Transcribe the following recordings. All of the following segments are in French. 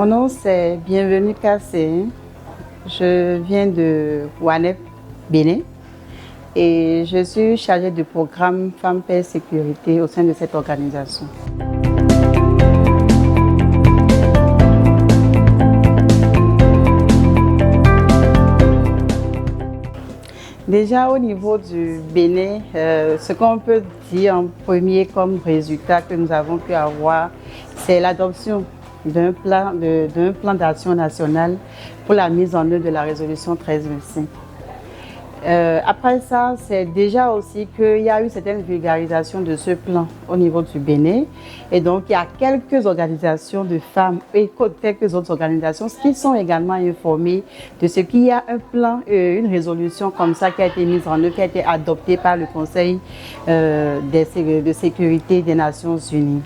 Mon nom c'est Bienvenue Kassé. Je viens de Wanep, Bénin et je suis chargée du programme Femmes, Paix, Sécurité au sein de cette organisation. Déjà au niveau du Bénin, ce qu'on peut dire en premier comme résultat que nous avons pu avoir, c'est l'adoption d'un plan d'action national pour la mise en œuvre de la résolution 1325. Après ça, c'est déjà aussi qu'il y a eu certaine vulgarisation de ce plan au niveau du Bénin. Et donc, il y a quelques organisations de femmes et quelques autres organisations qui sont également informées de ce qu'il y a un plan, une résolution comme ça qui a été mise en œuvre, qui a été adoptée par le Conseil de sécurité des Nations Unies.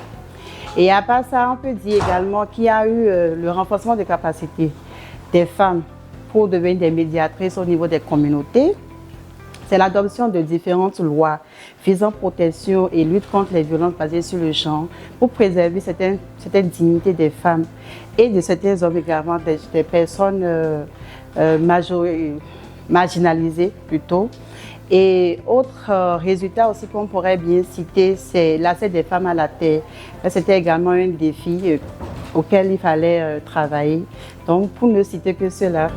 Et à part ça, on peut dire également qu'il y a eu le renforcement des capacités des femmes pour devenir des médiatrices au niveau des communautés. C'est l'adoption de différentes lois visant protection et lutte contre les violences basées sur le genre pour préserver certaines dignités des femmes et de certains hommes également, des personnes marginalisées plutôt. Et autre résultat aussi qu'on pourrait bien citer, c'est l'accès des femmes à la terre. C'était également un défi auquel il fallait travailler. Donc pour ne citer que cela.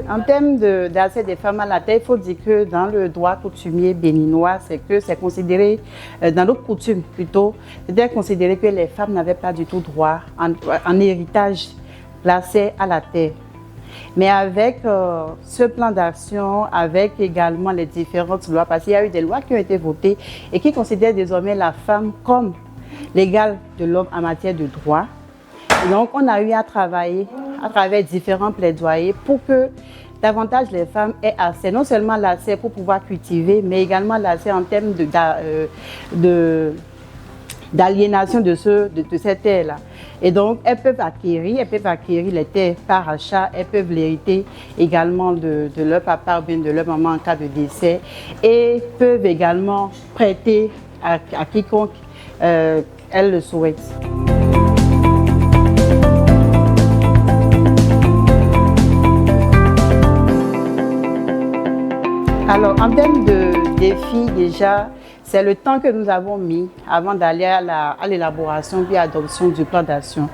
En termes d'accès des femmes à la terre, il faut dire que dans le droit coutumier béninois, c'est considéré, dans notre coutume plutôt, c'était considéré que les femmes n'avaient pas du tout droit en héritage l'accès à la terre. Mais avec ce plan d'action, avec également les différentes lois, parce qu'il y a eu des lois qui ont été votées et qui considèrent désormais la femme comme l'égale de l'homme en matière de droit. Et donc, on a eu à travailler à travers différents plaidoyers pour que davantage les femmes aient accès, non seulement l'accès pour pouvoir cultiver, mais également l'accès en termes d'aliénation de cette terre-là. Et donc, elles peuvent acquérir les terres par achat, elles peuvent l'hériter également de leur papa ou bien de leur maman en cas de décès, et peuvent également prêter à quiconque elles le souhaitent. Alors, en termes de défis, déjà, c'est le temps que nous avons mis avant d'aller à l'élaboration puis à l'adoption du plan d'action.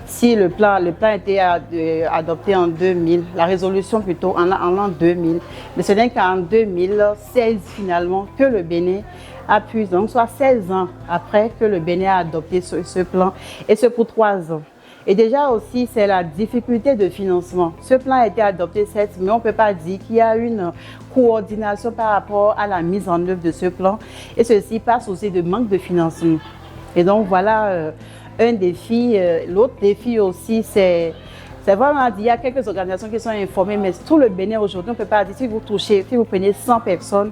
Si le plan a été adopté en 2000, la résolution plutôt en l'an 2000, mais ce n'est qu'en 2016 finalement que le Bénin a pu, donc soit 16 ans après que le Bénin a adopté ce plan, et ce pour 3 ans. Et déjà aussi, c'est la difficulté de financement. Ce plan a été adopté, certes, mais on ne peut pas dire qu'il y a une coordination par rapport à la mise en œuvre de ce plan. Et ceci passe aussi de manque de financement. Et donc, voilà un défi. L'autre défi aussi, c'est vraiment dire, il y a quelques organisations qui sont informées, mais tout le Bénin aujourd'hui, on ne peut pas dire, si vous prenez 100 personnes,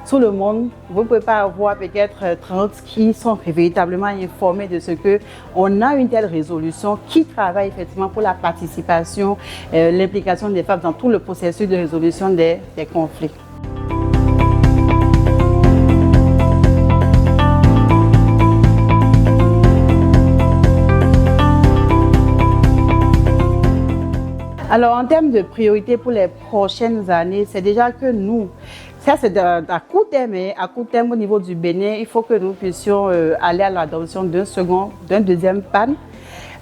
tout le monde, vous ne pouvez pas avoir peut-être 30 qui sont véritablement informés de ce qu'on a une telle résolution qui travaille effectivement pour la participation, l'implication des femmes dans tout le processus de résolution des conflits. Alors, en termes de priorité pour les prochaines années, c'est déjà que nous, ça c'est à court terme, mais à court terme au niveau du Bénin, il faut que nous puissions aller à l'adoption d'un deuxième PAN,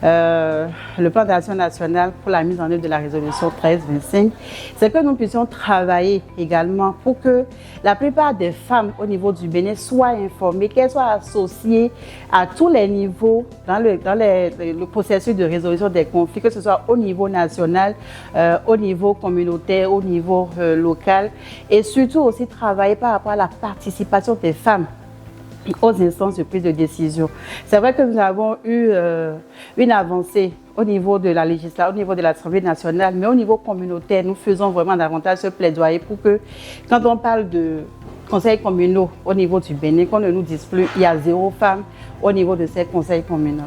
le plan d'action national pour la mise en œuvre de la résolution 1325, c'est que nous puissions travailler également pour que la plupart des femmes au niveau du Bénin soient informées, qu'elles soient associées à tous les niveaux dans le processus de résolution des conflits, que ce soit au niveau national, au niveau communautaire, au niveau local, et surtout aussi travailler par rapport à la participation des femmes aux instances de prise de décision. C'est vrai que nous avons eu une avancée au niveau de la législation, au niveau de l'Assemblée nationale, mais au niveau communautaire, nous faisons vraiment davantage ce plaidoyer pour que, quand on parle de conseils communaux au niveau du Bénin, qu'on ne nous dise plus il y a 0 femme au niveau de ces conseils communaux.